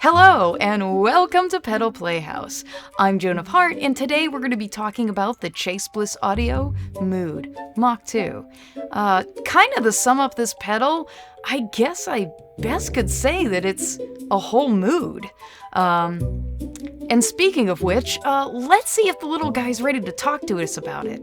Hello, and welcome to Pedal Playhouse. I'm Joan of Heart, and today we're going to be talking about the Chase Bliss Audio MOOD MKII. Kind of to sum up this pedal, I guess I best could say that it's a whole mood. And speaking of which, let's see if the little guy's ready to talk to us about it.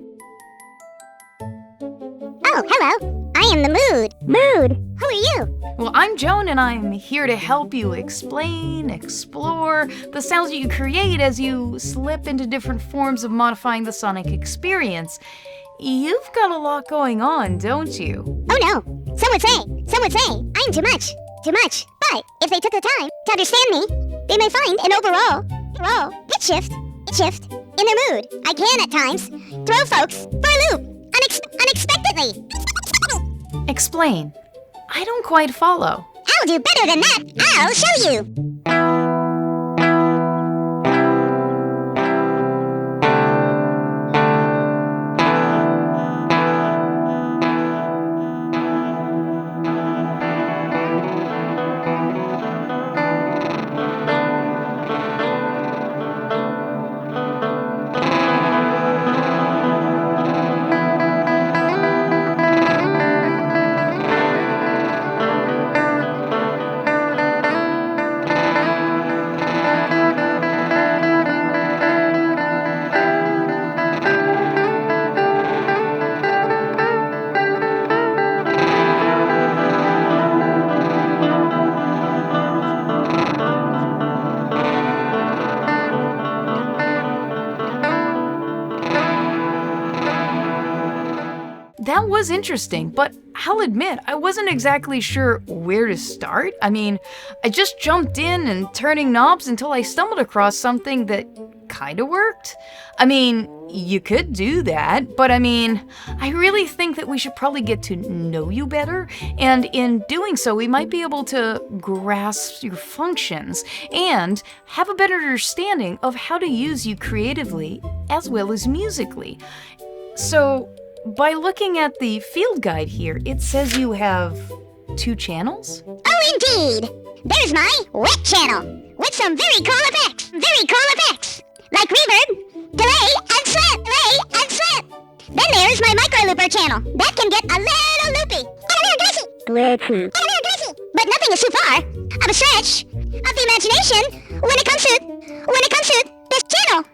Oh, hello. I am the Mood. Mood. Who are you? Well, I'm Joan, and I'm here to help you explore the sounds that you create as you slip into different forms of modifying the sonic experience. You've got a lot going on, don't you? Oh no. Some would say, I'm too much. But if they took the time to understand me, they may find an overall pitch shift in their mood. I can at times throw folks for a loop unexpectedly. Explain. I don't quite follow. I'll do better than that. I'll show you. That was interesting, but I'll admit, I wasn't exactly sure where to start. I mean, I just jumped in and turning knobs until I stumbled across something that kinda worked. I mean, you could do that, but I really think that we should probably get to know you better, and in doing so, we might be able to grasp your functions and have a better understanding of how to use you creatively as well as musically. So, by looking at the field guide here, it says you have 2 channels? Oh, indeed! There's my wet channel, with some very cool effects! Like reverb, delay, and slip! Then there's my micro looper channel, that can get a little loopy, and a little glitchy. But nothing is too far of a stretch of the imagination when it comes to this channel.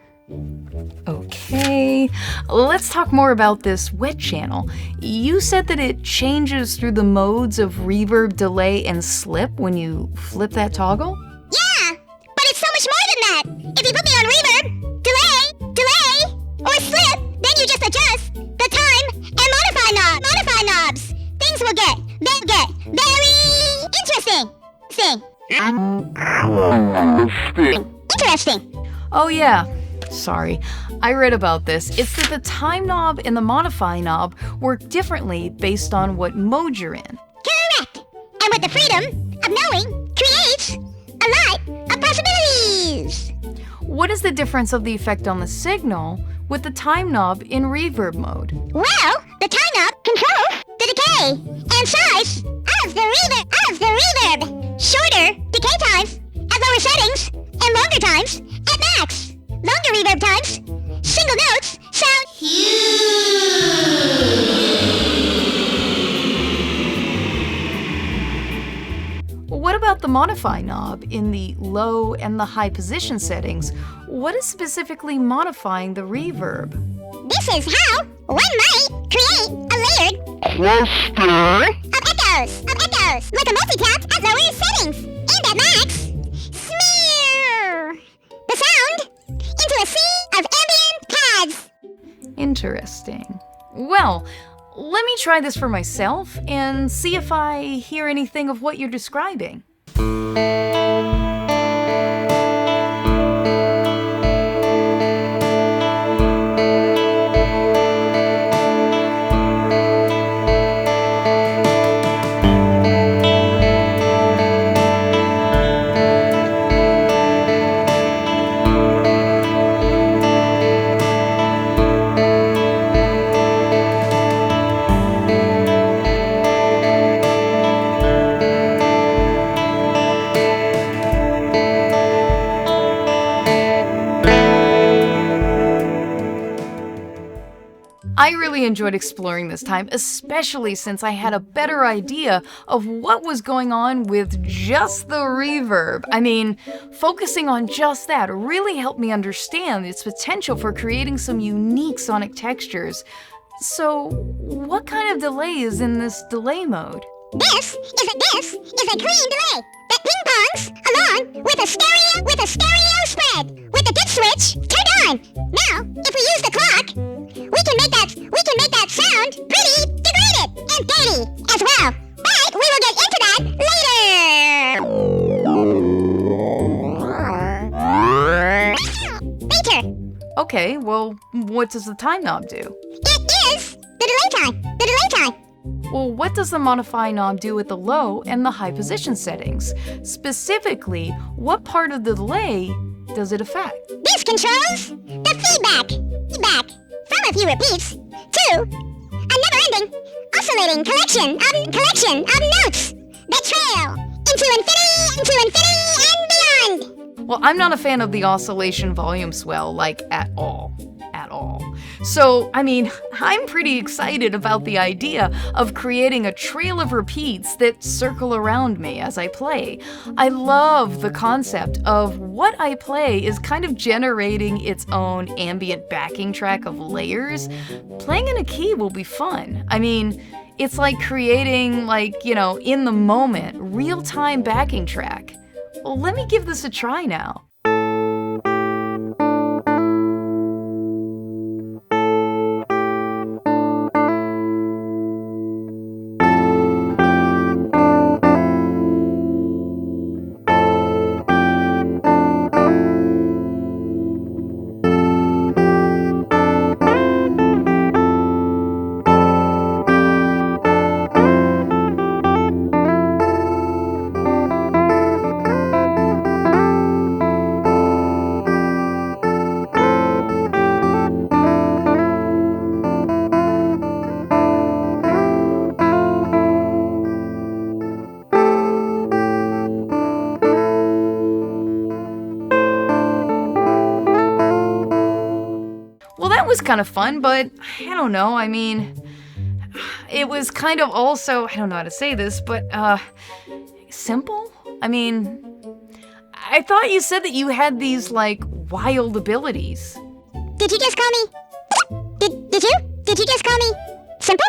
Okay, let's talk more about this wet channel. You said that it changes through the modes of reverb, delay, and slip when you flip that toggle? Yeah, but it's so much more than that. If you put me on reverb, delay, or slip, then you just adjust the time and modify knobs. Things will get very interesting. Oh yeah. Sorry, I read about this. It's that the time knob and the modify knob work differently based on what mode you're in. Correct! And with the freedom of knowing creates a lot of possibilities. What is the difference of the effect on the signal with the time knob in reverb mode? Well, the time knob controls the decay and size of the reverb. Shorter decay times at lower settings and longer times at max. Longer reverb times, single notes sound huge. What about the modify knob in the low and the high position settings? What is specifically modifying the reverb? This is how one might create a layered cluster of echoes, like a multi-tap at lower settings and at max. Smear the sound into a sea of ambient pads. Interesting. Well, let me try this for myself and see if I hear anything of what you're describing. I really enjoyed exploring this time, especially since I had a better idea of what was going on with just the reverb. I mean, focusing on just that really helped me understand its potential for creating some unique sonic textures. So, what kind of delay is in this delay mode? This is a clean delay that ping-pongs along with a stereo spread with the dip switch turned on. Now, if we use the clock, we can make that sound pretty degraded and dirty as well. But we will get into that later. Okay, well, what does the time knob do? It is the delay time. Well, what does the modify knob do with the low and the high position settings? Specifically, what part of the delay does it affect? This controls the feedback from a few repeats to a never-ending, oscillating collection of notes that trail into infinity and beyond. Well, I'm not a fan of the oscillation volume swell, like, at all. So, I mean, I'm pretty excited about the idea of creating a trail of repeats that circle around me as I play. I love the concept of what I play is kind of generating its own ambient backing track of layers. Playing in a key will be fun. I mean, it's like creating, in the moment, real-time backing track. Well, let me give this a try now. Was kind of fun, but I don't know, I mean, it was kind of also, I don't know how to say this, but, simple? I mean, I thought you said that you had these, wild abilities. Did you just call me? Did you just call me simple?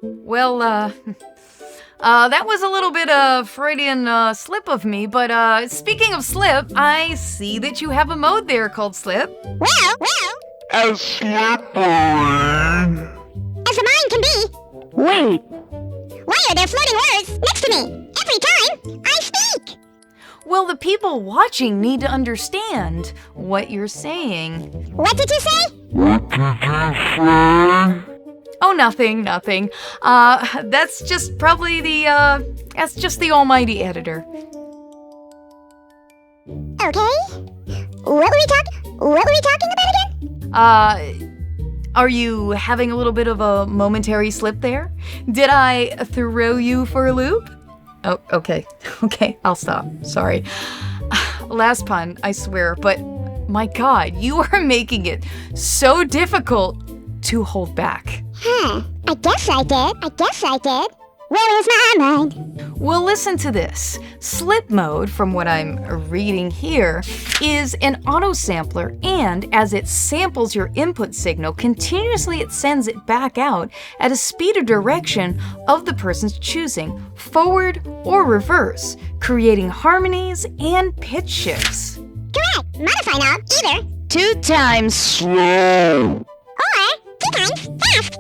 Well, that was a little bit of Freudian slip of me, but speaking of slip, I see that you have a mode there called slip. Well. As slippery as the mind can be. Wait. Why are there floating words next to me every time I speak? Well, the people watching need to understand what you're saying. What did you say? What did you say? Oh, nothing. That's just probably that's just the almighty editor. Okay. What were we talking about again? Are you having a little bit of a momentary slip there? Did I throw you for a loop? Oh, okay, I'll stop. Sorry. Last pun, I swear, but my God, you are making it so difficult to hold back. I guess I did. Where is my mind? Well, listen to this. Slip mode, from what I'm reading here, is an auto sampler, and as it samples your input signal, continuously it sends it back out at a speed or direction of the person's choosing, forward or reverse, creating harmonies and pitch shifts. Correct. Modify knob either 2 times slow or 2 times fast.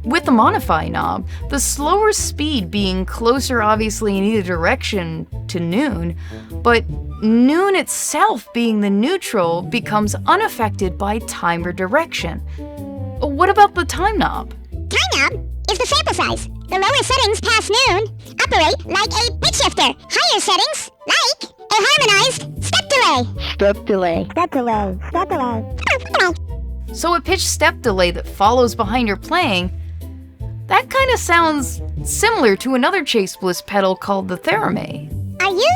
With the modify knob, the slower speed being closer obviously in either direction to noon, but noon itself being the neutral becomes unaffected by time or direction. What about the time knob? Time knob is the sample size. The lower settings past noon operate like a pitch shifter. Higher settings like a harmonized step delay. So a pitch step delay that follows behind your playing, that kind of sounds similar to another Chase Bliss pedal called the Theremin. Are you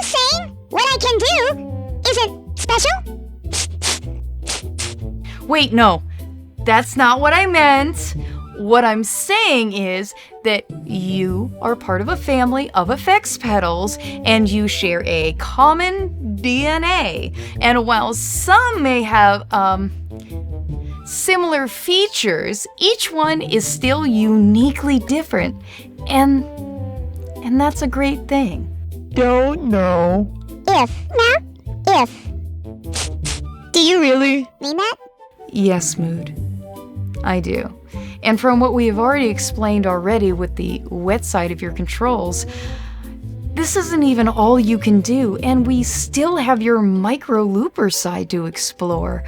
saying what I can do isn't special? Wait, no. That's not what I meant. What I'm saying is that you are part of a family of effects pedals and you share a common DNA. And while some may have similar features, each one is still uniquely different. And that's a great thing. Don't know. If. Do you really? Mean that? Yes, Mood. I do. And from what we have already explained already with the wet side of your controls, this isn't even all you can do, and we still have your micro looper side to explore.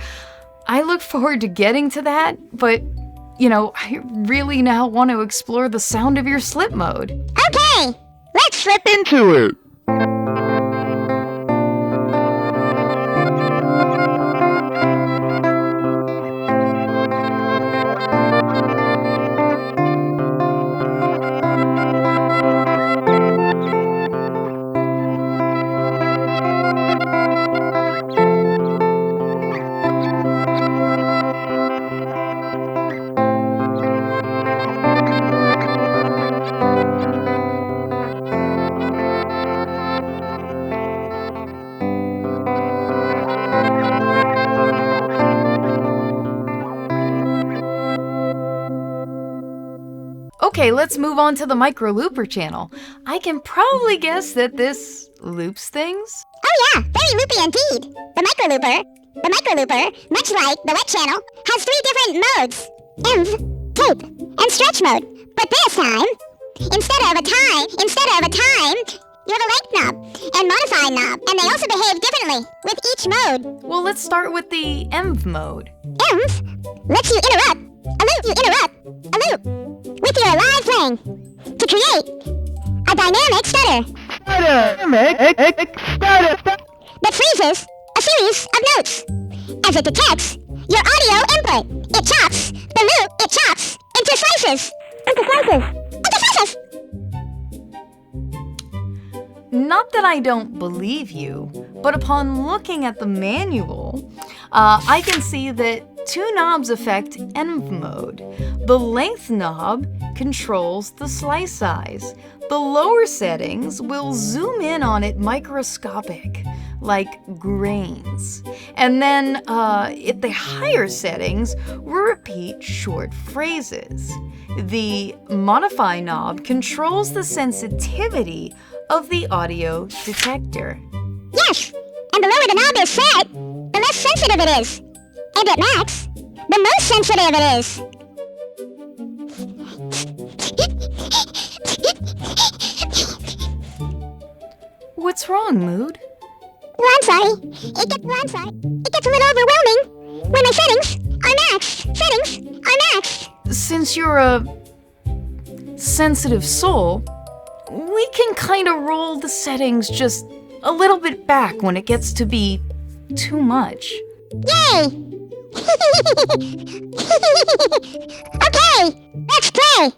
I look forward to getting to that, but, I really now want to explore the sound of your slip mode. Okay, let's flip Into it. Okay, let's move on to the micro looper channel. I can probably guess that this loops things. Oh yeah, very loopy indeed. The micro looper, much like the wet channel, has 3 different modes. Env, tape, and stretch mode. But this time, instead of a time, you have a length knob and modify knob, and they also behave differently with each mode. Well, let's start with the env mode. Env lets you interrupt a loop with your live playing to create a dynamic stutter that freezes a series of notes. As it detects your audio input, it chops into slices. Not that I don't believe you, but upon looking at the manual, I can see that 2 knobs affect env mode. The length knob controls the slice size. The lower settings will zoom in on it microscopic, like grains. And then at the higher settings, we'll repeat short phrases. The modify knob controls the sensitivity of the audio detector. Yes, and the lower the knob is set, the less sensitive it is. And at max, the most sensitive it is. What's wrong, Mood? Well, I'm sorry. It gets a little overwhelming when my settings are maxed. Since you're a sensitive soul, we can kind of roll the settings just a little bit back when it gets to be too much. Yay! Okay, let's play.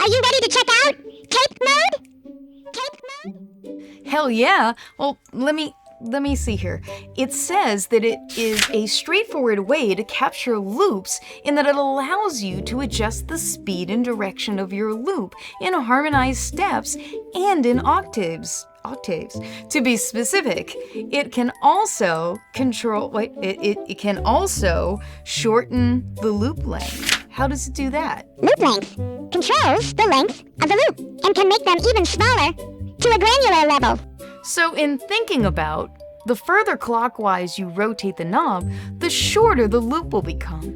Are you ready to check out tape mode? Tape mode? Hell yeah. Well, let me see here. It says that it is a straightforward way to capture loops in that it allows you to adjust the speed and direction of your loop in harmonized steps and in octaves. To be specific, it can also it can also shorten the loop length. How does it do that? Loop length controls the length of the loop and can make them even smaller to a granular level. So in thinking about, the further clockwise you rotate the knob, the shorter the loop will become.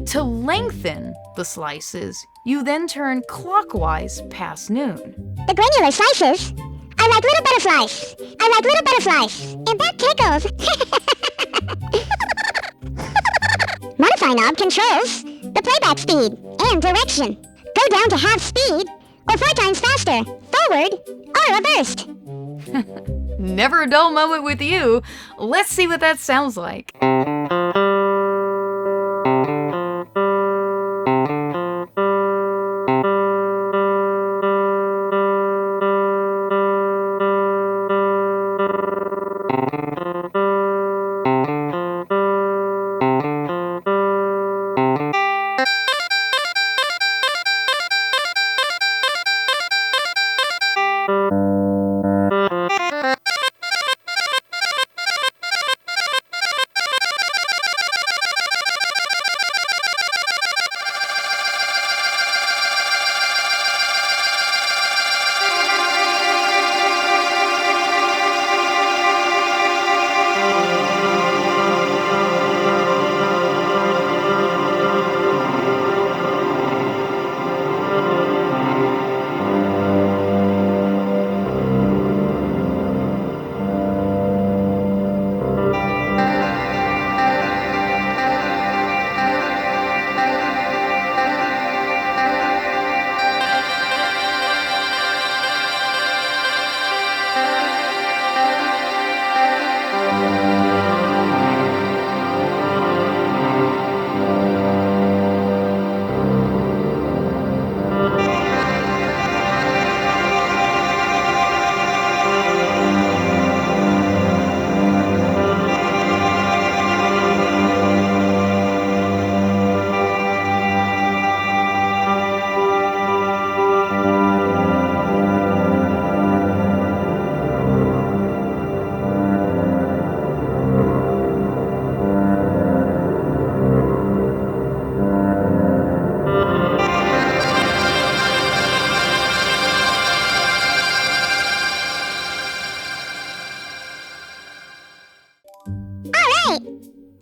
To lengthen the slices, you then turn clockwise past noon. The granular slices are like little butterflies. And that tickles. Modify knob controls the playback speed and direction. Go down to half speed or 4 times faster, forward or reversed. Never a dull moment with you. Let's see what that sounds like.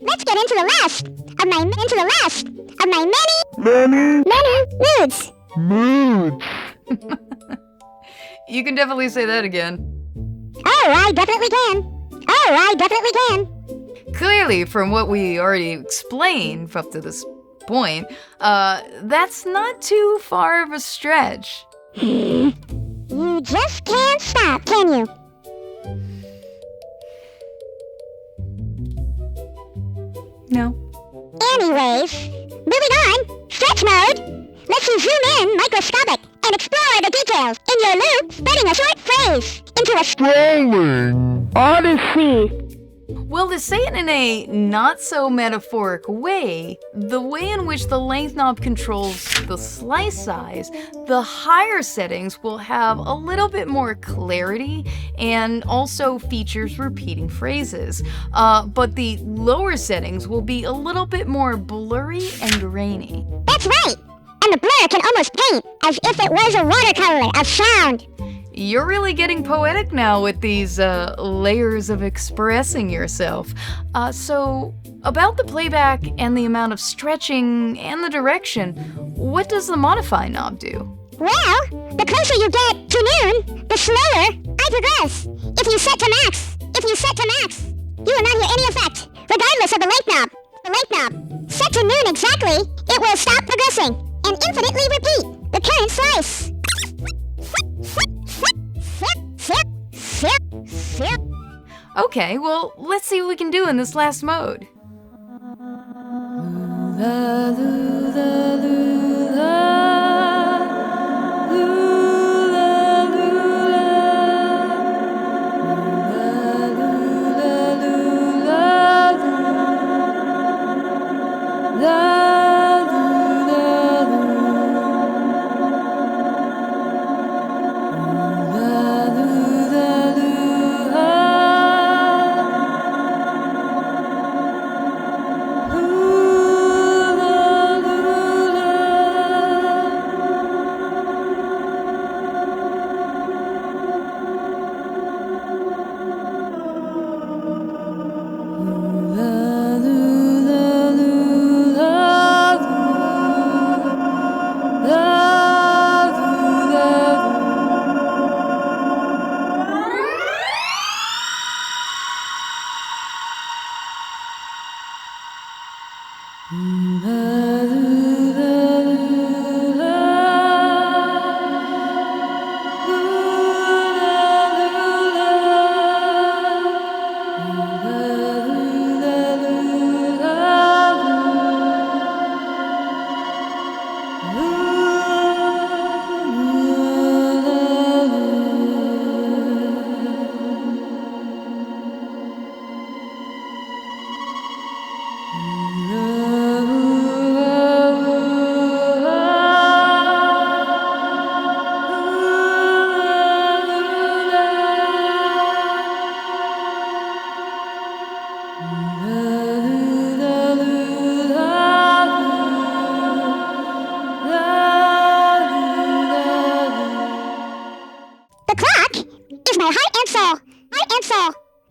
Let's get into the last of my many moods. Mood. You can definitely say that again. Oh, I definitely can. Clearly, from what we already explained up to this point, that's not too far of a stretch. You just can't stop, can you? No. Anyways, moving on, stretch mode lets you zoom in microscopic and explore the details in your loop, spreading a short phrase into a Scrolling. Odyssey. Well, to say it in a not-so-metaphoric way, the way in which the length knob controls the slice size, the higher settings will have a little bit more clarity and also features repeating phrases. But the lower settings will be a little bit more blurry and grainy. That's right! And the blur can almost paint as if it was a watercolor of sound. You're really getting poetic now with these layers of expressing yourself. So, about the playback and the amount of stretching and the direction, what does the modify knob do? Well, the closer you get to noon, the slower I progress. If you set to max, you will not hear any effect, regardless of the length knob. Set to noon exactly, it will stop progressing and infinitely repeat the current slice. Okay, well, let's see what we can do in this last mode.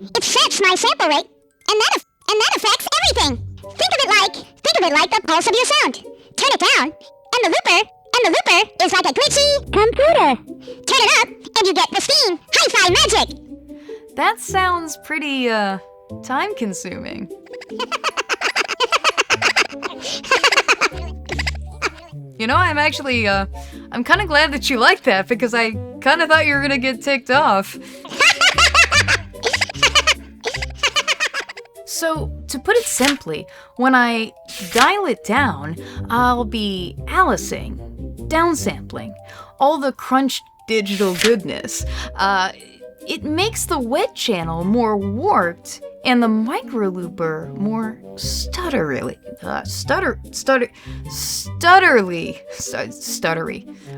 It sets my sample rate, and that affects everything. Think of it like the pulse of your sound. Turn it down, and the looper is like a glitchy computer. Turn it up, and you get pristine hi-fi magic. That sounds pretty, time-consuming. You know, I'm kind of glad that you like that, because I kind of thought you were gonna get ticked off. So, to put it simply, when I dial it down, I'll be Alicing, downsampling, all the crunched digital goodness. It makes the wet channel more warped and the micro looper more stuttery.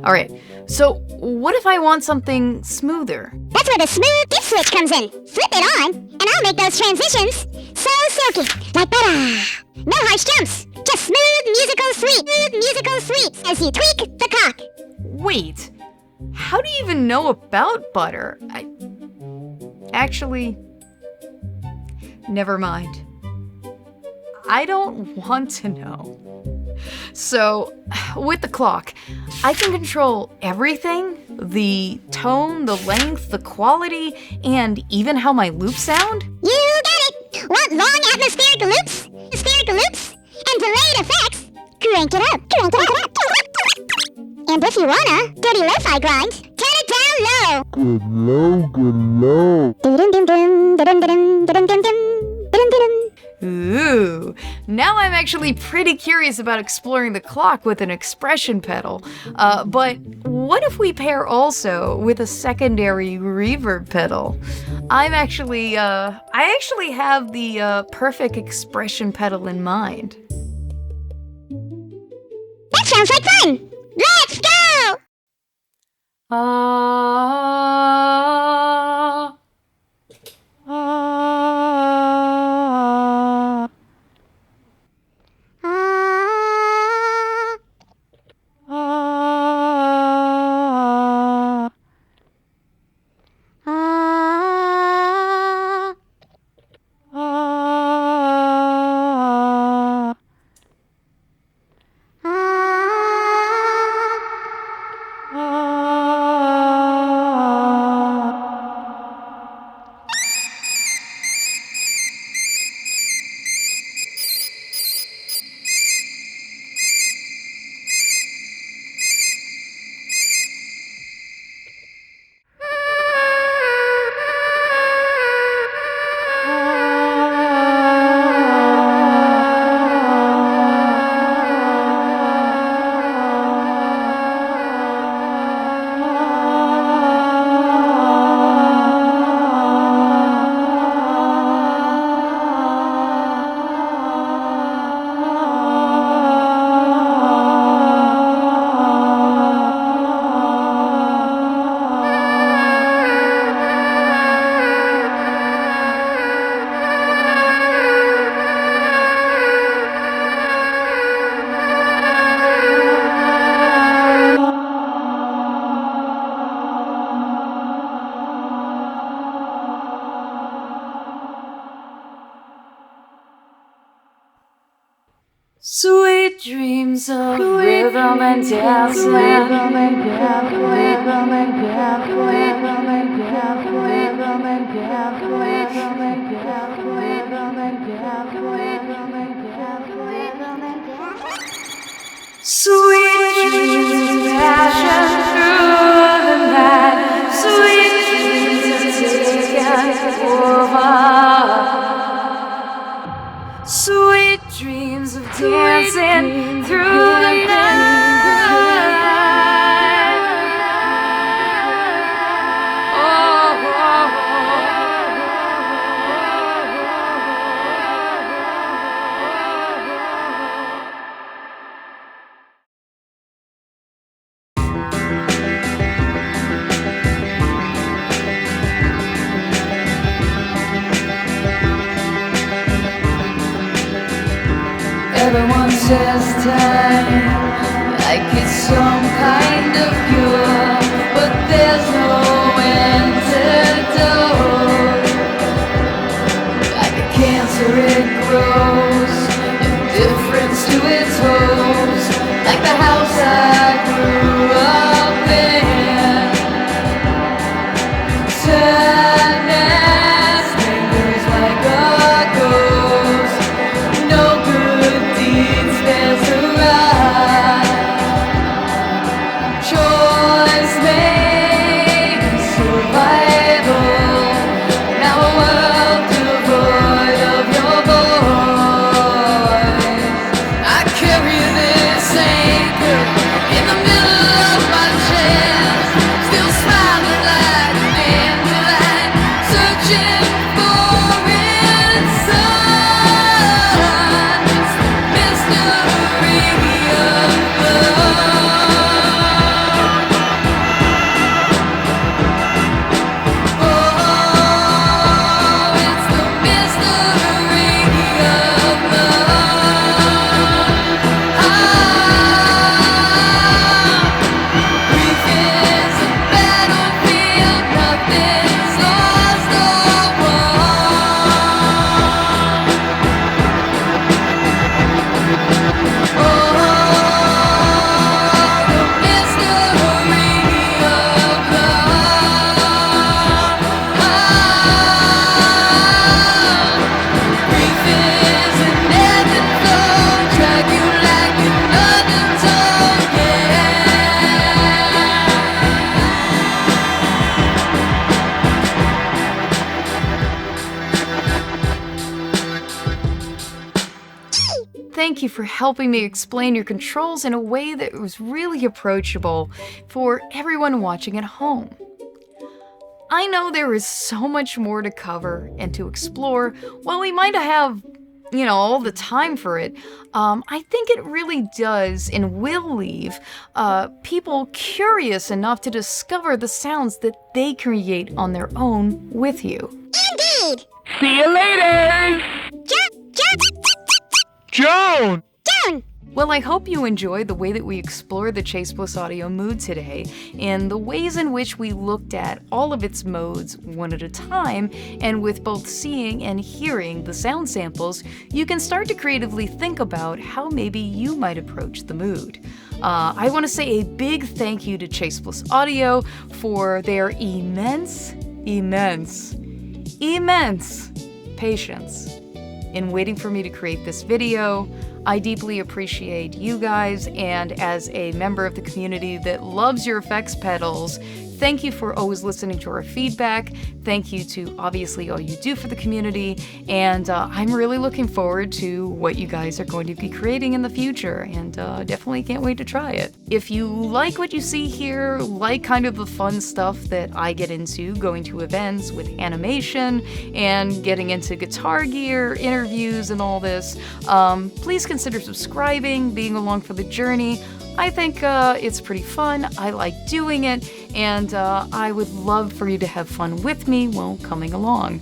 All right, so what if I want something smoother? That's where the smooth dip switch comes in. Flip it on, and I'll make those transitions so silky, like butter. No harsh jumps, just smooth musical sweeps as you tweak the cock. Wait, how do you even know about butter? Actually, never mind. I don't want to know. So, with the clock, I can control everything: the tone, the length, the quality, and even how my loops sound. You got it! Want long atmospheric loops? And delayed effects? Crank it up. And if you wanna, dirty lo-fi grind, turn it down low. Good low. Ooh, now I'm actually pretty curious about exploring the clock with an expression pedal. But what if we pair also with a secondary reverb pedal? I actually have the perfect expression pedal in mind. That sounds like fun! Let's go! Sweet dreams of rhythm and dance, rhythm and dance, rhythm and dance, rhythm and dance, rhythm and dance, rhythm and dance, rhythm and dance, rhythm and dance, rhythm and dance. Sweet dreams of passion through the night, sweet dreams of taken over. Sweet dreams of dancing through the night. Everyone says time like it's some kind of cure, but there's no antidote. Like a cancer it grows, indifference to its hopes, like the house I grew up in. Sadness lingers like a ghost. No good deeds there's a right. Choice made in survival. Now a world devoid of your voice. I carry this anchor in the middle of my chest, still smiling like an angel, searching for inside. It's the mystery of love. Oh, it's the mystery of love. Grief is a battlefield, nothing's lost or won. Oh, the mystery of love. Grief is an ebb and flow, drag you like an undertow, yeah. Thank you for helping me explain your controls in a way that was really approachable for everyone watching at home. I know there is so much more to cover and to explore. While we might have, all the time for it, I think it really does and will leave people curious enough to discover the sounds that they create on their own with you. Indeed! See you later! Joan! Joan! Well, I hope you enjoyed the way that we explored the Chase Bliss Audio Mood today, and the ways in which we looked at all of its modes one at a time, and with both seeing and hearing the sound samples, you can start to creatively think about how maybe you might approach the mood. I want to say a big thank you to Chase Bliss Audio for their immense patience in waiting for me to create this video. I deeply appreciate you guys, and as a member of the community that loves your effects pedals, thank you for always listening to our feedback. Thank you to obviously all you do for the community, and I'm really looking forward to what you guys are going to be creating in the future, and definitely can't wait to try it. If you like what you see here, like kind of the fun stuff that I get into, going to events with animation and getting into guitar gear, interviews, and all this, please consider subscribing, being along for the journey. I think it's pretty fun. I like doing it, and I would love for you to have fun with me while coming along.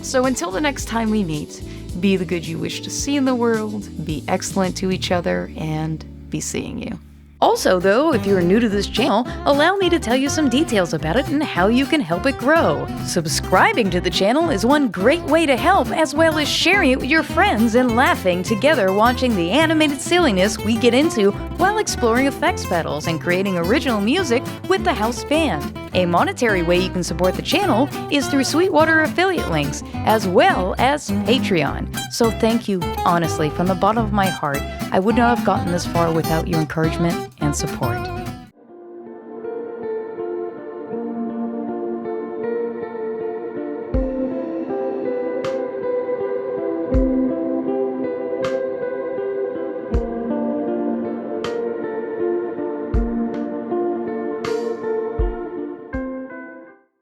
So until the next time we meet, be the good you wish to see in the world, be excellent to each other, and be seeing you. Also, though, if you're new to this channel, allow me to tell you some details about it and how you can help it grow. Subscribing to the channel is one great way to help, as well as sharing it with your friends and laughing together watching the animated silliness we get into while exploring effects pedals and creating original music with the house band. A monetary way you can support the channel is through Sweetwater affiliate links, as well as Patreon. So thank you, honestly, from the bottom of my heart. I would not have gotten this far without your encouragement and support.